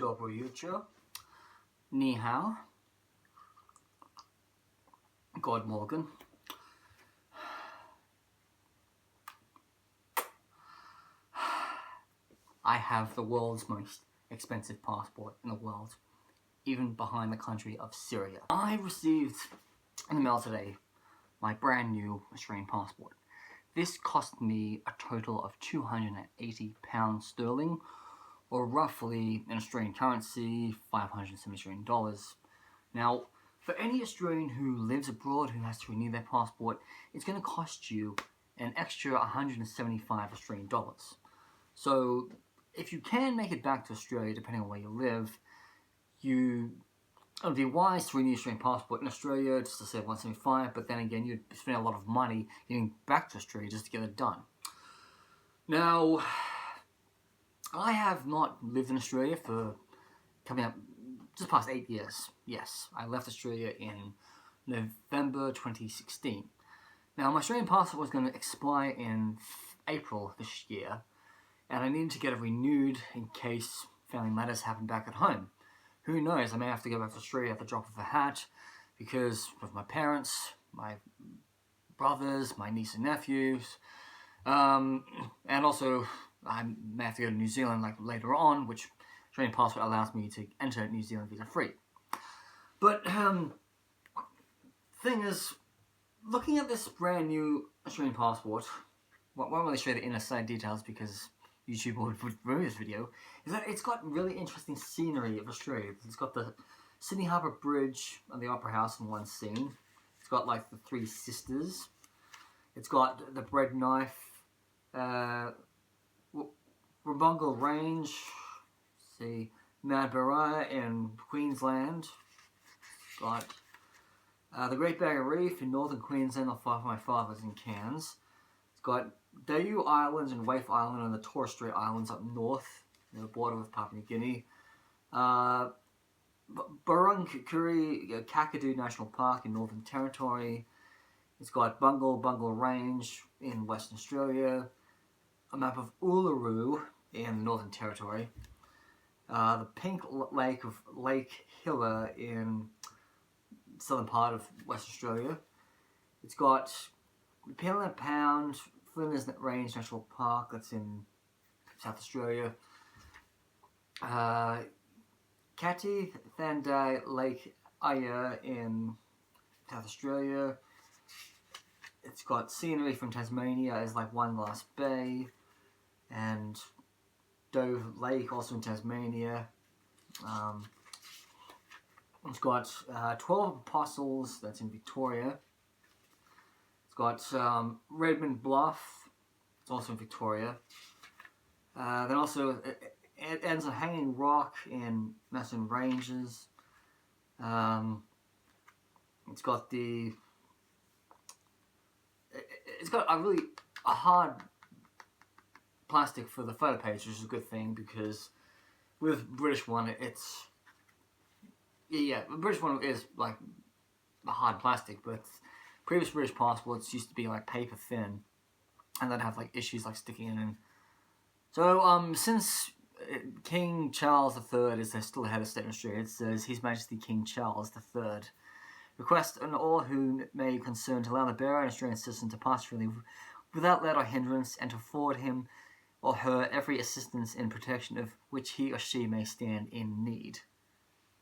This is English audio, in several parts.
Dobro Yucha, Ni Hao, God Morgan. I have the world's most expensive passport in the world, even behind the country of Syria. I received in the mail today my brand new Australian passport. This cost me a total of £280 sterling, or roughly in Australian currency, $570. Now, for any Australian who lives abroad who has to renew their passport, it's going to cost you an extra 175 Australian dollars. So, if you can make it back to Australia, depending on where you live, it would be wise to renew your Australian passport in Australia just to save 175, but then again, you'd spend a lot of money getting back to Australia just to get it done. Now, I have not lived in Australia for coming up just past 8 years. Yes, I left Australia in November 2016. Now, my Australian passport was going to expire in April this year, and I needed to get it renewed in case family matters happen back at home. Who knows, I may have to go back to Australia at the drop of a hat, because with my parents, my brothers, my niece and nephews, and also I may have to go to New Zealand later on, which Australian passport allows me to enter New Zealand visa free. But thing is, looking at this brand new Australian passport, won't really show the inner side details because YouTube would ruin this video, is that it's got really interesting scenery of Australia. It's got the Sydney Harbour Bridge and the Opera House in one scene. It's got like the Three Sisters. It's got the Bread Knife, Wabungal Range, Mount Barrier in Queensland. It's got the Great Barrier Reef in northern Queensland, not far from my father's in Cairns. It's got Dayu Islands and Waif Island and the Torres Strait Islands up north, near the border with Papua New Guinea. Burungkuri Kakadu National Park in Northern Territory. It's got Bungle Range in Western Australia. A map of Uluru in Northern Territory. The Pink Lake of Lake Hilla in southern part of Western Australia. It's got Penland Pound, Flinders Range National Park, that's in South Australia. Kati Thandai Lake Aya in South Australia. It's got scenery from Tasmania as like One Glass Bay, and Dove Lake also in Tasmania. It's got 12 Apostles, that's in Victoria. It's got Redmond Bluff, it's also in Victoria. Then also it ends on Hanging Rock in Massillon Ranges. It's got a hard plastic for the photo page, which is a good thing because with British one, the British one is like a hard plastic, but previous British passports used to be like paper thin, and they'd have like issues like sticking in. So since King Charles III is still the head of state in Australia, it says His Majesty King Charles III request on all who may concern to allow the bearer and Australian citizen to pass freely without let or hindrance, and to afford him or her every assistance in protection of which he or she may stand in need.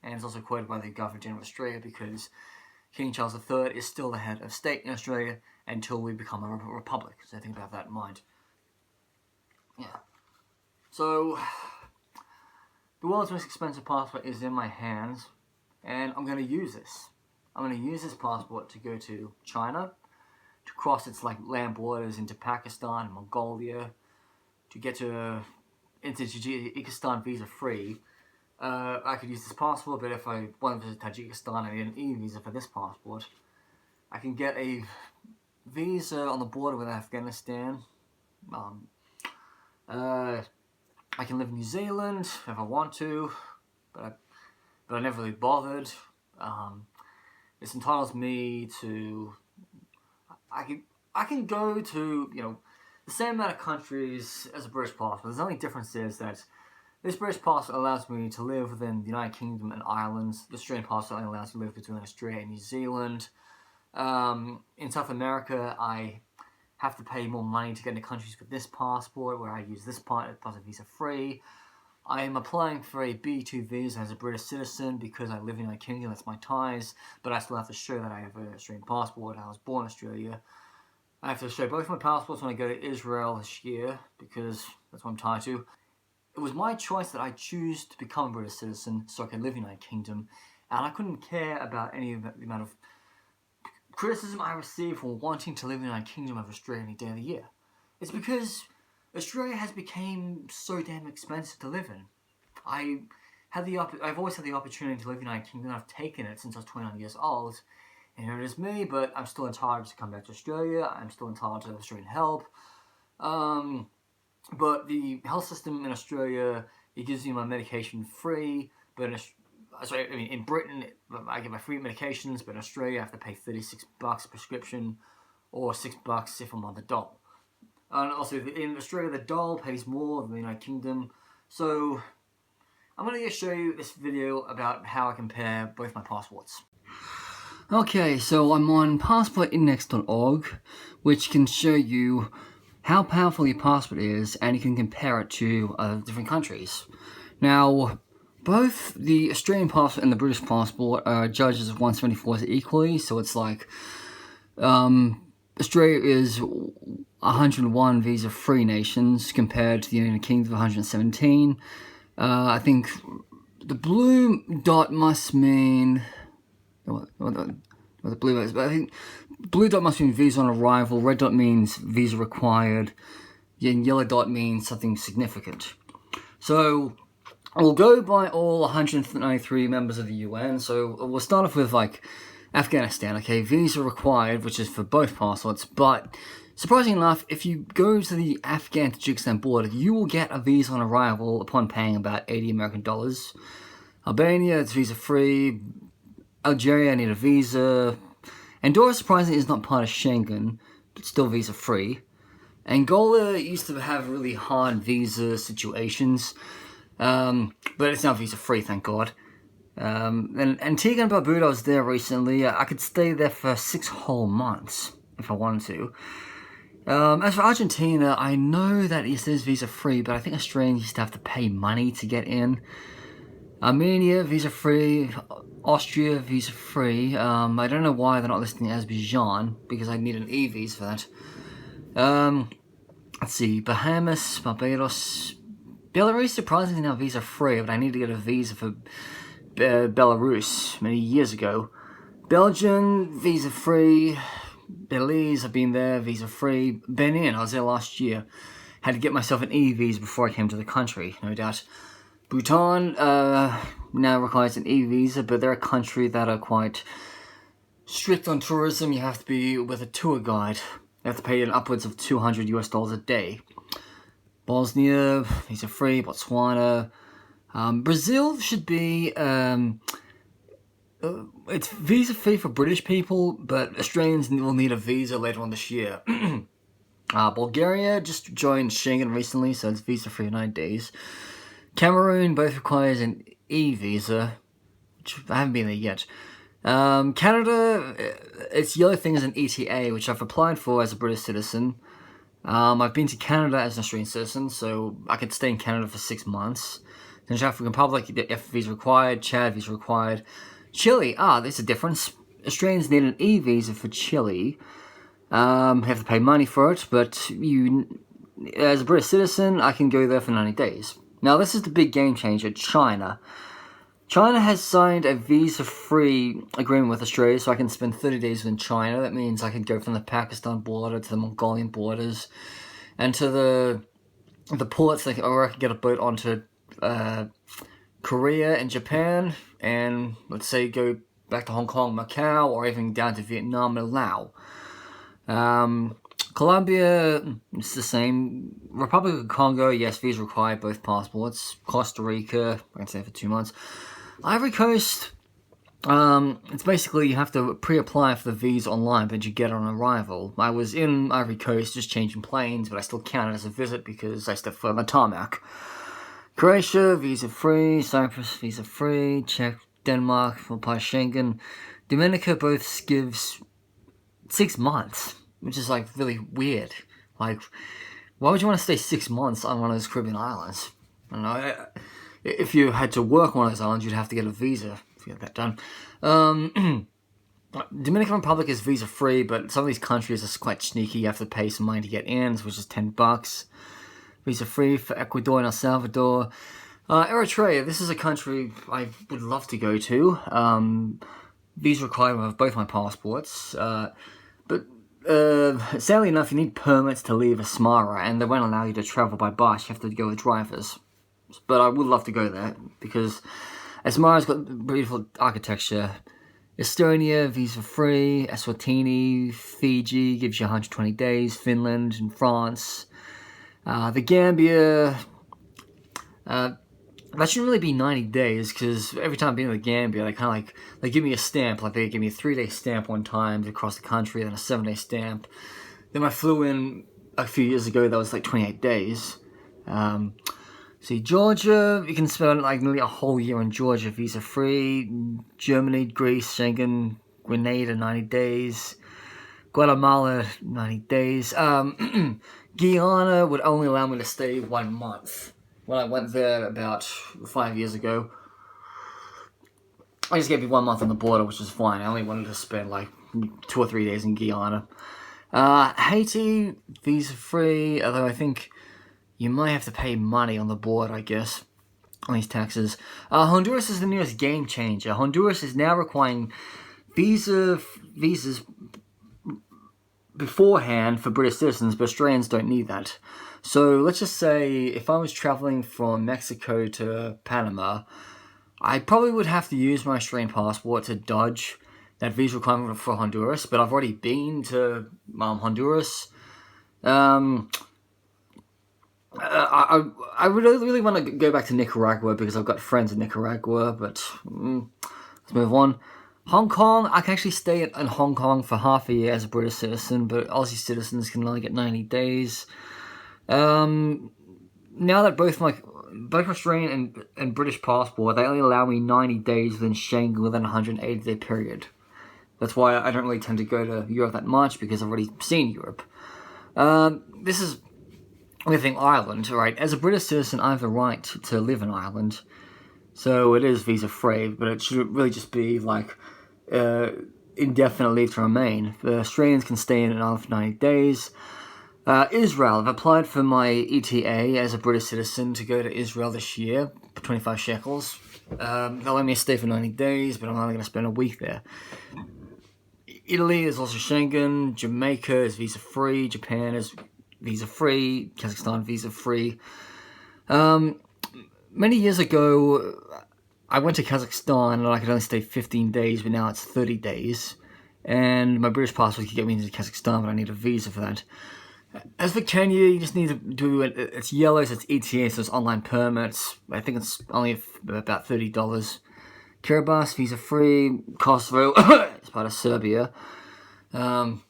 And it's also quoted by the Governor General of Australia because King Charles III is still the head of state in Australia until we become a republic. So think about that in mind. Yeah. So, the world's most expensive passport is in my hands, and I'm going to use this. I'm going to use this passport to go to China, to cross its land borders into Pakistan and Mongolia, to get into Tajikistan visa free. I could use this passport, but if I want to visit Tajikistan, I need an e-visa for this passport. I can get a visa on the border with Afghanistan. I can live in New Zealand if I want to, but I never really bothered. This entitles me to. I can go to the same amount of countries as a British passport. The only difference is that This British passport allows me to live within the United Kingdom and Ireland. The Australian passport only allows me to live between Australia and New Zealand. In South America, I have to pay more money to get into countries with this passport, where I use this passport visa-free. I am applying for a B2 visa as a British citizen because I live in the United Kingdom, that's my ties, but I still have to show that I have an Australian passport. I was born in Australia. I have to show both my passports when I go to Israel this year because that's what I'm tied to. It was my choice that I choose to become a British citizen so I can live in the United Kingdom, and I couldn't care about any of the amount of criticism I received for wanting to live in the United Kingdom over Australia any day of the year. It's because Australia has become so damn expensive to live in. I've always had the opportunity to live in the United Kingdom. I've taken it since I was 29 years old, and here it is me. But I'm still entitled to come back to Australia. I'm still entitled to Australian help. But the health system in Australia, it gives you my medication free. But in Britain, I get my free medications, but in Australia, I have to pay $36 a prescription, or $6 if I'm on the dole. And also, in Australia, the dole pays more than the United Kingdom. So, I'm going to show you this video about how I compare both my passports. Okay, so I'm on passportindex.org, which can show you how powerful your passport is, and you can compare it to different countries. Now, both the Australian passport and the British passport are judged as 174 equally, so it's like Australia is 101 visa-free nations compared to the United Kingdom of 117. I think the blue dot must mean what the blue is, but I think blue dot must mean visa on arrival, red dot means visa required, and yellow dot means something significant. So we'll go by all 193 members of the UN. So we'll start off with like Afghanistan, okay, visa required, which is for both passports, but surprisingly enough, if you go to the Afghan-Tajikistan border, you will get a visa on arrival upon paying about $80 American. Albania, it's visa-free. Algeria, I need a visa. Andorra, surprisingly, is not part of Schengen, but still visa-free. Angola used to have really hard visa situations, but it's now visa-free, thank God. And Antigua and Barbuda, I was there recently. I could stay there for 6 whole months if I wanted to. As for Argentina, I know that it says visa-free, but I think Australians used to have to pay money to get in. Armenia, visa-free. Austria, visa-free. I don't know why they're not listing Azerbaijan, because I need an e-visa for that. Let's see, Bahamas, Barbados. Belarus, surprisingly now visa-free, but I need to get a visa for Belarus many years ago. Belgium, visa-free. Belize, I've been there, visa-free. Benin, I was there last year. Had to get myself an e-visa before I came to the country, no doubt. Bhutan now requires an e-visa, but they're a country that are quite strict on tourism. You have to be with a tour guide. You have to pay upwards of $200 a day. Bosnia, visa-free. Botswana. Brazil should be... it's visa-free for British people, but Australians will need a visa later on this year. Bulgaria just joined Schengen recently, so it's visa-free for 9 days. Cameroon both requires an e-visa, which I haven't been there yet. Canada, its yellow thing is an ETA, which I've applied for as a British citizen. I've been to Canada as an Australian citizen, so I could stay in Canada for 6 months. Then South African Republic, F visa required. Chad, visa required. Chile, there's a difference. Australians need an e-visa for Chile. Have to pay money for it, but as a British citizen, I can go there for 90 days. Now, this is the big game changer, China. China has signed a visa-free agreement with Australia, so I can spend 30 days in China. That means I can go from the Pakistan border to the Mongolian borders, and to the ports, or I can get a boat onto Korea and Japan, and let's say go back to Hong Kong, Macau, or even down to Vietnam and Laos. Colombia, it's the same. Republic of Congo, yes, visa required, both passports. Costa Rica, I can stay for 2 months. Ivory Coast, it's basically you have to pre-apply for the visa online, but you get it on arrival. I was in Ivory Coast just changing planes, but I still count it as a visit because I stepped foot on the tarmac. Croatia, visa-free. Cyprus, visa-free. Czech, Denmark, apply Schengen. Dominica both gives 6 months, which is like really weird. Like, why would you want to stay 6 months on one of those Caribbean islands? I don't know. If you had to work on one of those islands, you'd have to get a visa to get that done. Dominican Republic is visa-free, but some of these countries are quite sneaky. You have to pay some money to get in, which is $10. Visa-free for Ecuador and El Salvador. Eritrea, this is a country I would love to go to. Visa requirement of both my passports. But sadly enough, you need permits to leave Asmara, and they won't allow you to travel by bus. You have to go with drivers. But I would love to go there, because Asmara's got beautiful architecture. Estonia, visa-free. Eswatini, Fiji, gives you 120 days. Finland and France. The Gambia, that shouldn't really be 90 days, because every time I've been to the Gambia, they give me a stamp. Like, they give me a 3-day stamp one time to cross the country, then a 7-day stamp. Then I flew in a few years ago, that was like 28 days. See, Georgia, you can spend like nearly a whole year in Georgia, visa-free. Germany, Greece, Schengen, Grenada, 90 days. Guatemala, 90 days. Guyana would only allow me to stay 1 month. When I went there about 5 years ago, I just gave me 1 month on the border, which is fine. I only wanted to spend like 2 or 3 days in Guyana. Haiti, visa-free, although I think you might have to pay money on the board, I guess, on these taxes. Honduras is the newest game changer. Honduras is now requiring visas beforehand for British citizens, but Australians don't need that. So let's just say if I was traveling from Mexico to Panama, I probably would have to use my Australian passport to dodge that visa requirement for Honduras, but I've already been to Honduras. I would really want to go back to Nicaragua because I've got friends in Nicaragua, but let's move on. Hong Kong, I can actually stay in Hong Kong for half a year as a British citizen, but Aussie citizens can only get 90 days. Now that both Australian and British passport, they only allow me 90 days within Schengen within a 180-day period. That's why I don't really tend to go to Europe that much, because I've already seen Europe. This is only thing, Ireland, right? As a British citizen, I have the right to live in Ireland. So it is visa-free, but it should really just be like indefinite leave to remain. The Australians can stay in Ireland for 90 days. Israel, I've applied for my ETA as a British citizen to go to Israel this year for 25 shekels. They'll let me stay for 90 days, but I'm only going to spend a week there. Italy is also Schengen. Jamaica is visa-free. Japan is visa-free. Kazakhstan, visa-free. Many years ago, I went to Kazakhstan and I could only stay 15 days, but now it's 30 days. And my British passport could get me into Kazakhstan, but I need a visa for that. As for Kenya, you just need to do it. It's yellow, so it's ETA, so it's online permits. I think it's only about $30. Kiribati, visa-free. Kosovo, it's part of Serbia. Then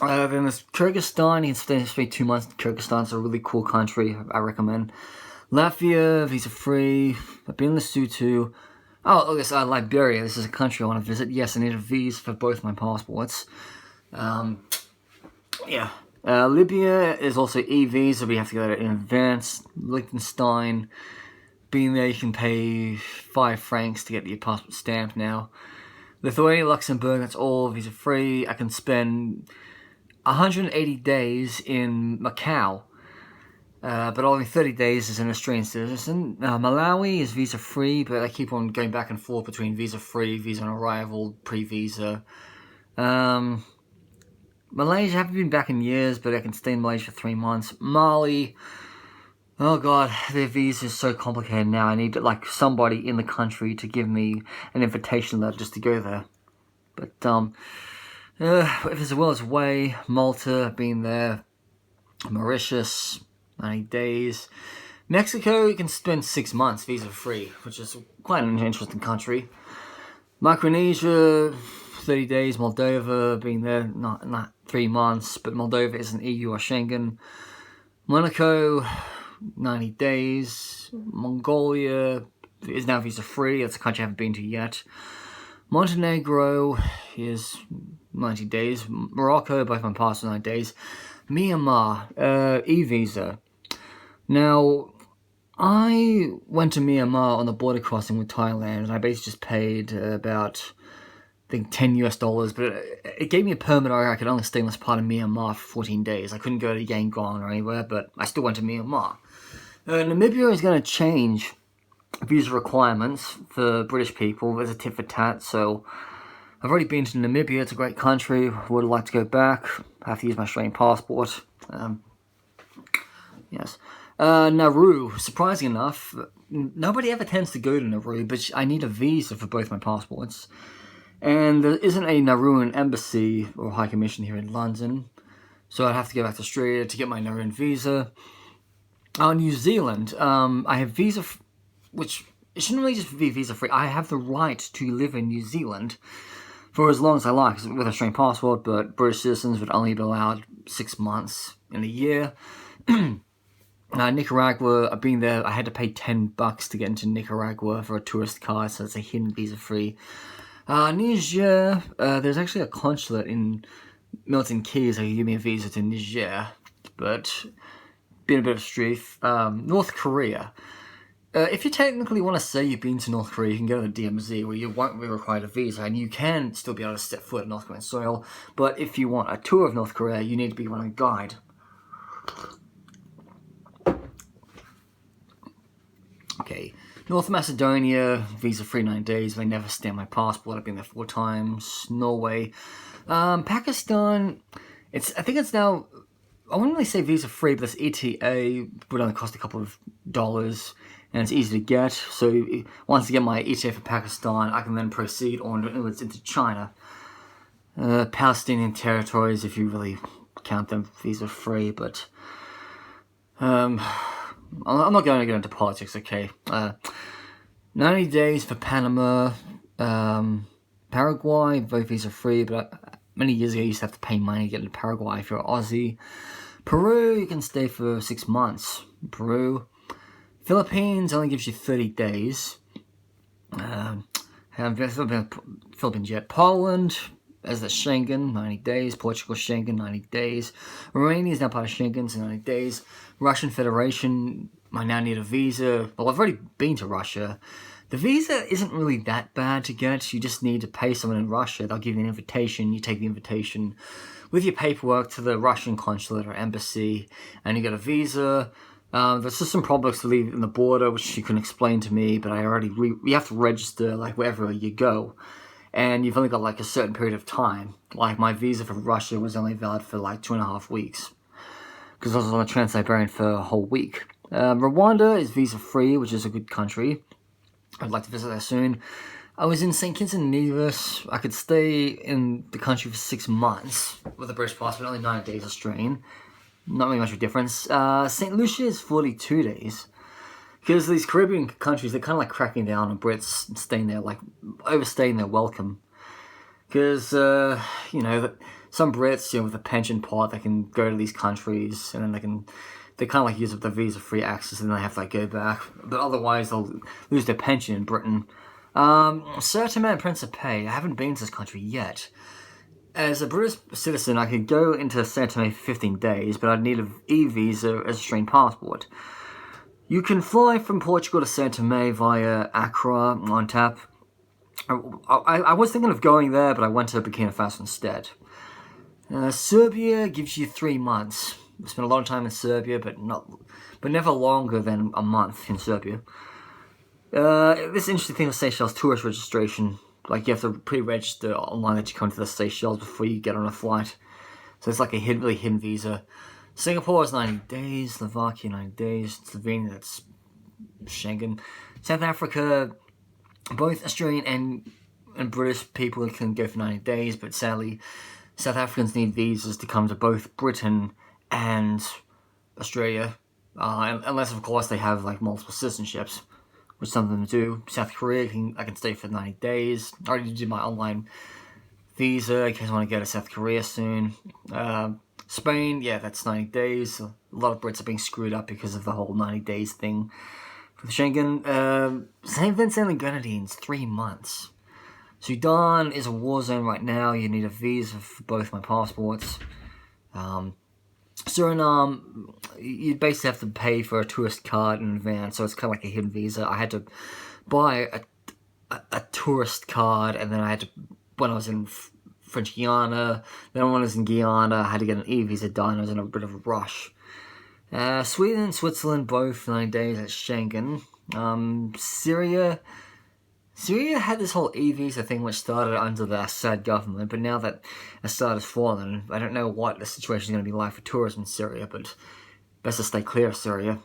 there's Kyrgyzstan. You can stay 2 months in Kyrgyzstan. It's a really cool country. I recommend. Latvia, visa-free. I've been in Lesotho. Oh, look, it's Liberia. This is a country I want to visit. Yes, I need a visa for both my passports. Libya is also e-visa, but you have to go in advance. Liechtenstein, being there, you can pay 5 francs to get your passport stamped now. Lithuania, Luxembourg, that's all visa-free. I can spend 180 days in Macau, but only 30 days as an Australian citizen. Malawi is visa-free, but I keep on going back and forth between visa-free, visa on arrival, pre-visa. Malaysia, I haven't been back in years, but I can stay in Malaysia for 3 months. Mali, oh god, their visa is so complicated now. I need like somebody in the country to give me an invitation letter just to go there. But if there's a will, there's a way. Malta, I've been there. Mauritius, 90 days. Mexico, you can spend 6 months visa-free, which is quite an interesting country. Micronesia, 30 days. Moldova, been there not 3 months, but Moldova isn't EU or Schengen. Monaco, 90 days. Mongolia is now visa-free. That's a country I haven't been to yet. Montenegro is 90 days. Morocco, both my passport, 90 days. Myanmar, e-visa. Now, I went to Myanmar on the border crossing with Thailand, and I basically just paid about, I think, $10 US, but it gave me a permit where I could only stay in this part of Myanmar for 14 days. I couldn't go to Yangon or anywhere, but I still went to Myanmar. Namibia is going to change visa requirements for British people. There's a tit for tat, so I've already been to Namibia. It's a great country. Would like to go back. I have to use my Australian passport. Yes. Nauru, surprising enough, nobody ever tends to go to Nauru, but I need a visa for both my passports. And there isn't a Nauruan embassy or high commission here in London, so I'd have to go back to Australia to get my Nauruan visa. New Zealand, I have visa, which it shouldn't really just be visa-free. I have the right to live in New Zealand for as long as I like with an Australian passport, but British citizens would only be allowed 6 months in a year. Nicaragua, I've been there. I had to pay $10 to get into Nicaragua for a tourist card, so it's a hidden visa-free. Niger, there's actually a consulate in Milton Keyes that can give me a visa to Niger, but been a bit of street. North Korea. If you technically want to say you've been to North Korea, you can go to the DMZ, where you won't be required a visa, and you can still be able to step foot in North Korean soil. But if you want a tour of North Korea, you need to be on a guide. Okay, North Macedonia, visa-free 9 days. They never stamp my passport. I've been there 4 times. Norway, Pakistan. I think it's now. I wouldn't really say visa-free, but this ETA would only cost a couple of dollars, and it's easy to get. So once I get my ETA for Pakistan, I can then proceed onwards into China. Palestinian territories, if you really count them visa-free, but I'm not going to get into politics, okay? 90 days for Panama, Paraguay, both visa-free, but many years ago you used to have to pay money to get into Paraguay if you're Aussie. Peru, you can stay for 6 months. Peru. Philippines only gives you 30 days. Philippines yet. Poland, as the Schengen, 90 days. Portugal, Schengen, 90 days. Romania is now part of Schengen, so 90 days. Russian Federation, I now need a visa. Well, I've already been to Russia. The visa isn't really that bad to get. You just need to pay someone in Russia. They'll give you an invitation. You take the invitation with your paperwork to the Russian consulate or embassy, and you get a visa. There's just some problems to leave in the border, which you can explain to me, but you have to register like wherever you go. And you've only got like a certain period of time. Like my visa for Russia was only valid for like 2.5 weeks, because I was on the Trans-Siberian for a whole week. Rwanda is visa-free, which is a good country. I'd like to visit there soon. I was in St. Kitts and Nevis. I could stay in the country for 6 months with a British passport, only 9 days Australian. Not really much of a difference. St. Lucia is 42 days. Because these Caribbean countries, they're kind of like cracking down on Brits and staying there, like overstaying their welcome. Because, some Brits, with a pension pot, they can go to these countries and then they kind of like use up the visa-free access and then they have to go back. But otherwise, they'll lose their pension in Britain. São Tomé and Príncipe, I haven't been to this country yet. As a British citizen, I could go into São Tomé for 15 days, but I'd need an e-visa as a Australian passport. You can fly from Portugal to São Tomé via Accra on tap. I was thinking of going there, but I went to Burkina Faso instead. Serbia gives you 3 months. I spent a lot of time in Serbia, but never longer than a month in Serbia. This interesting thing with Seychelles tourist registration, like you have to pre-register online that you come to the Seychelles before you get on a flight. So it's like a really hidden visa. Singapore is 90 days, Slovakia 90 days, Slovenia, that's Schengen. South Africa, both Australian and British people can go for 90 days, but sadly, South Africans need visas to come to both Britain and Australia, unless of course they have like multiple citizenships, which some of them do. South Korea, I can stay for 90 days. I already did my online visa in case I want to go to South Korea soon. Spain, yeah, that's 90 days. a lot of Brits are being screwed up because of the whole 90 days thing. For Schengen, St. Vincent and Grenadines, 3 months. Sudan is a war zone right now. You need a visa for both my passports. Suriname, you basically have to pay for a tourist card in advance, so it's kind of like a hidden visa. I had to buy a tourist card, and then I had to, when I was in French Guiana, then when I was in Guyana, I had to get an e-visa done. I was in a bit of a rush. Sweden and Switzerland, both 9 days at Schengen. Syria had this whole e-visa thing which started under the Assad government, but now that Assad has fallen, I don't know what the situation is going to be like for tourism in Syria, but best to stay clear of Syria.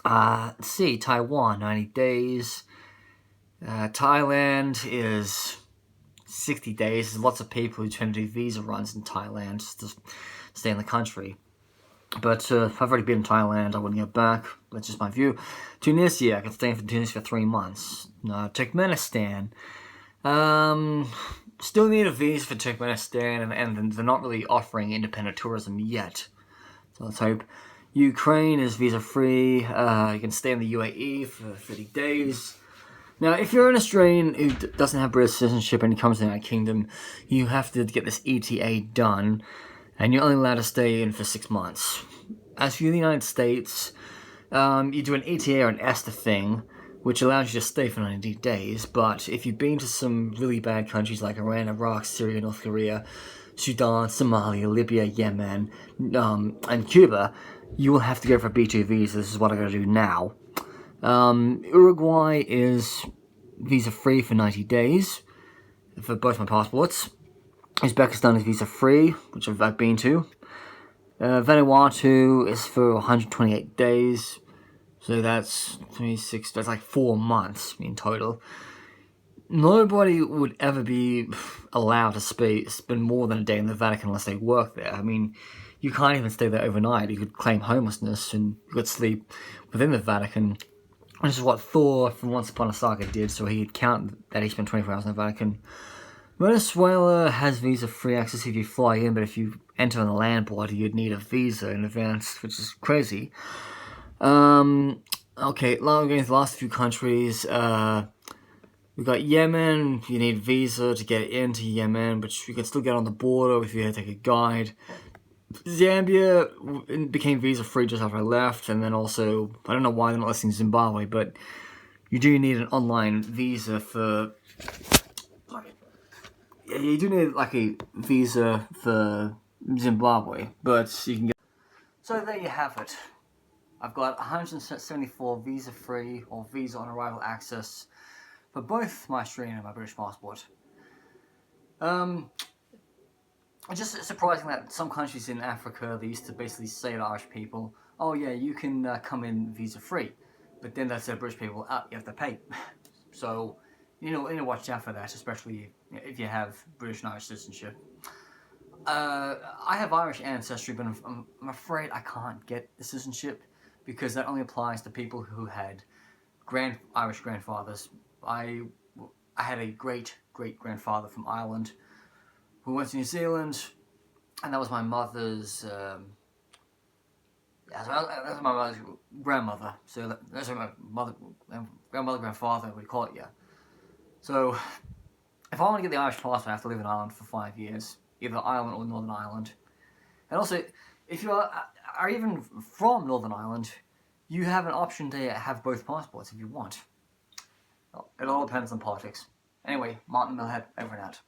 Let's see, Taiwan, 90 days. Thailand is 60 days. There's lots of people who tend to do visa runs in Thailand just to stay in the country. But I've already been in Thailand, I wouldn't go back. That's just my view. Tunisia, I can stay in Tunisia for 3 months. Turkmenistan. Still need a visa for Turkmenistan, and they're not really offering independent tourism yet. So let's hope. Ukraine is visa-free. You can stay in the UAE for 30 days. Now, if you're an Australian who doesn't have British citizenship and comes to the United Kingdom, you have to get this ETA done, and you're only allowed to stay in for 6 months. As for the United States, you do an ETA or an ESTA thing, which allows you to stay for 90 days, but if you've been to some really bad countries like Iran, Iraq, Syria, North Korea, Sudan, Somalia, Libya, Yemen, and Cuba, you will have to go for a B2 visa. This is what I'm going to do now. Uruguay is visa-free for 90 days for both my passports. Uzbekistan is visa-free, which I've been to. Vanuatu is for 128 days, so that's 26, that's like 4 months in total. Nobody would ever be allowed to spend more than a day in the Vatican unless they work there. I mean, you can't even stay there overnight. You could claim homelessness and you could sleep within the Vatican. This is what Thor from Once Upon a Saga did, so he'd count that he spent 24 hours in the Vatican. Venezuela has visa-free access if you fly in, but if you enter on the land border, you'd need a visa in advance, which is crazy. Okay, going to the last few countries. We've got Yemen. You need visa to get into Yemen, but you can still get on the border if you take a guide. Zambia became visa-free just after I left, and then also, I don't know why they're not listing Zimbabwe, but you do need an online visa for... You do need like a visa for Zimbabwe, but you can get... So there you have it. I've got 174 visa-free or visa-on-arrival access for both my Australian and my British passport. It's just surprising that some countries in Africa, they used to basically say to Irish people, oh yeah, you can come in visa-free. But then they said British people, you have to pay. So, you need to watch out for that, especially if you have British and Irish citizenship. I have Irish ancestry, but I'm afraid I can't get the citizenship because that only applies to people who had Irish grandfathers. I had a great-great-grandfather from Ireland who went to New Zealand, and that was my mother's, that was my mother's grandmother, so that's my grandmother, grandfather, we call it, yeah. So, if I want to get the Irish passport, I have to live in Ireland for 5 years, either Ireland or Northern Ireland. And also, if you are even from Northern Ireland, you have an option to have both passports if you want. Well, it all depends on politics. Anyway, Martin Metalhead, over and out.